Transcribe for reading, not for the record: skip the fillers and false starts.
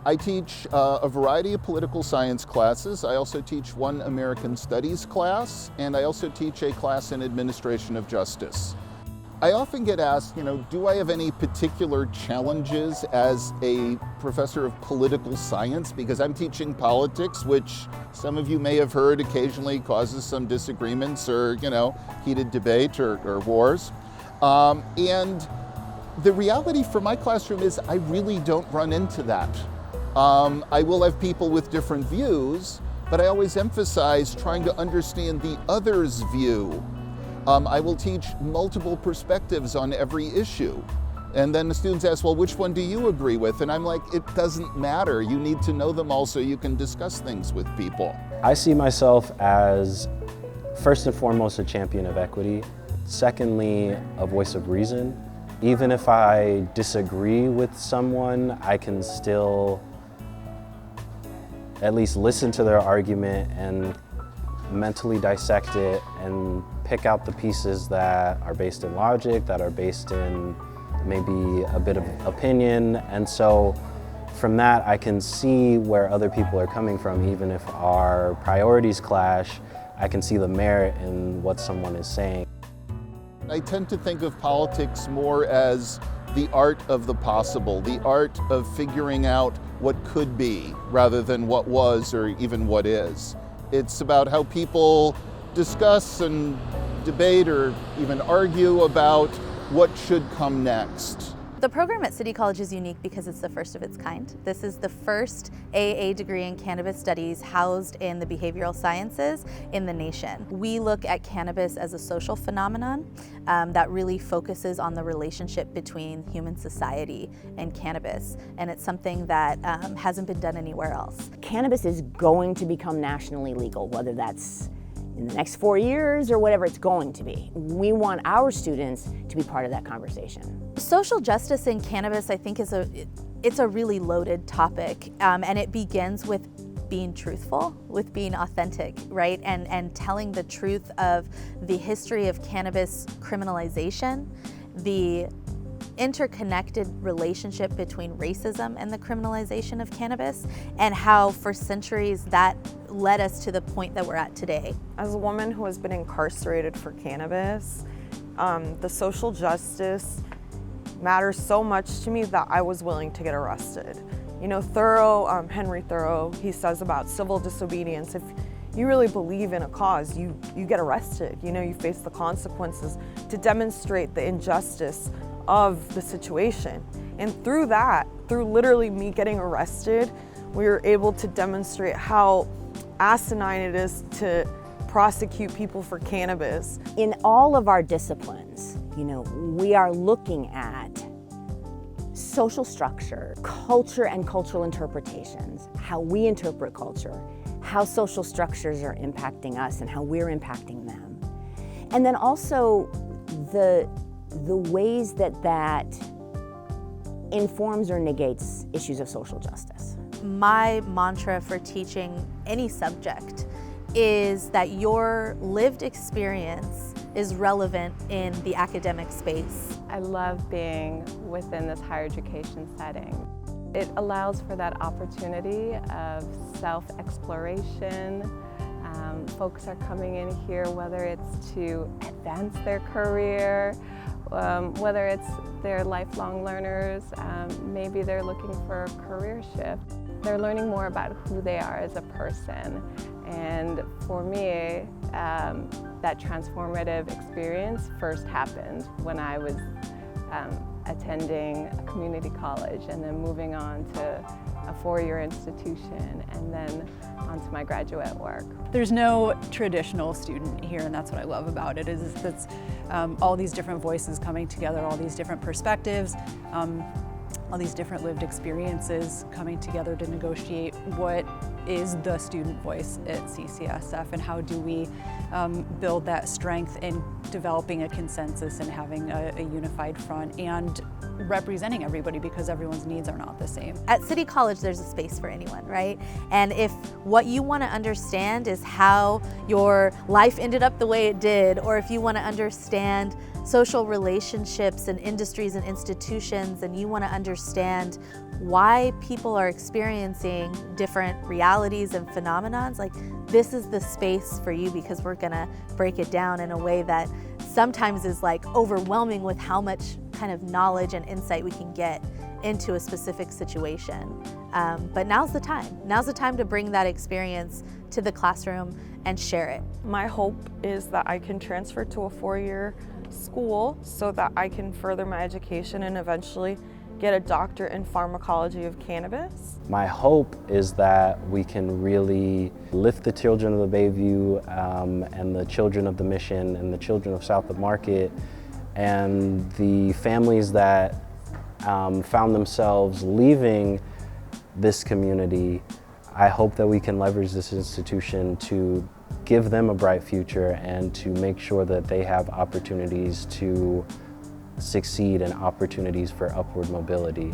I teach a variety of political science classes. I also teach one American Studies class, and I also teach a class in Administration of Justice. I often get asked, do I have any particular challenges as a professor of political science? Because I'm teaching politics, which some of you may have heard occasionally causes some disagreements or, heated debate or wars. And the reality for my classroom is I really don't run into that. I will have people with different views, but I always emphasize trying to understand the other's view. I will teach multiple perspectives on every issue. And then the students ask, well, which one do you agree with? And I'm like, it doesn't matter. You need to know them all so you can discuss things with people. I see myself as, first and foremost, a champion of equity. Secondly, a voice of reason. Even if I disagree with someone, I can still at least listen to their argument and mentally dissect it and pick out the pieces that are based in logic, that are based in maybe a bit of opinion. And so from that, I can see where other people are coming from. Even if our priorities clash, I can see the merit in what someone is saying. I tend to think of politics more as the art of the possible, the art of figuring out what could be rather than what was or even what is. It's about how people discuss and debate or even argue about what should come next. The program at City College is unique because it's the first of its kind. This is the first AA degree in cannabis studies housed in the behavioral sciences in the nation. We look at cannabis as a social phenomenon that really focuses on the relationship between human society and cannabis, and it's something that hasn't been done anywhere else. Cannabis is going to become nationally legal, whether that's in the next 4 years or whatever it's going to be. We want our students to be part of that conversation. Social justice in cannabis, I think, it's a really loaded topic, and it begins with being truthful, with being authentic, right? And telling the truth of the history of cannabis criminalization, the interconnected relationship between racism and the criminalization of cannabis, and how for centuries that led us to the point that we're at today. As a woman who has been incarcerated for cannabis, the social justice matters so much to me that I was willing to get arrested. Henry Thoreau, he says about civil disobedience, if you really believe in a cause, you get arrested. You face the consequences to demonstrate the injustice of the situation. And through that, through literally me getting arrested, we were able to demonstrate how asinine it is to prosecute people for cannabis. In all of our disciplines, we are looking at social structure, culture and cultural interpretations, how we interpret culture, how social structures are impacting us and how we're impacting them. And then also the ways that informs or negates issues of social justice. My mantra for teaching any subject is that your lived experience is relevant in the academic space. I love being within this higher education setting. It allows for that opportunity of self-exploration. Folks are coming in here, whether it's to advance their career, whether it's they're lifelong learners, maybe they're looking for a career shift. They're learning more about who they are as a person. And for me, that transformative experience first happened when I was attending a community college and then moving on to a four-year institution and then onto my graduate work. There's no traditional student here, and that's what I love about it, is that's all these different voices coming together, all these different perspectives, all these different lived experiences coming together to negotiate what is the student voice at CCSF and how do we build that strength in developing a consensus and having a unified front and representing everybody, because everyone's needs are not the same. At City College, there's a space for anyone, right? And if what you want to understand is how your life ended up the way it did, or if you want to understand social relationships and industries and institutions, and you want to understand why people are experiencing different realities and phenomenons, like this is the space for you, because we're gonna break it down in a way that sometimes is like overwhelming with how much kind of knowledge and insight we can get into a specific situation. But now's the time. Now's the time to bring that experience to the classroom and share it. My hope is that I can transfer to a 4-year school so that I can further my education and eventually get a doctorate in pharmacology of cannabis. My hope is that we can really lift the children of the Bayview and the children of the Mission and the children of South of Market and the families that found themselves leaving this community. I hope that we can leverage this institution to give them a bright future and to make sure that they have opportunities to succeed and opportunities for upward mobility.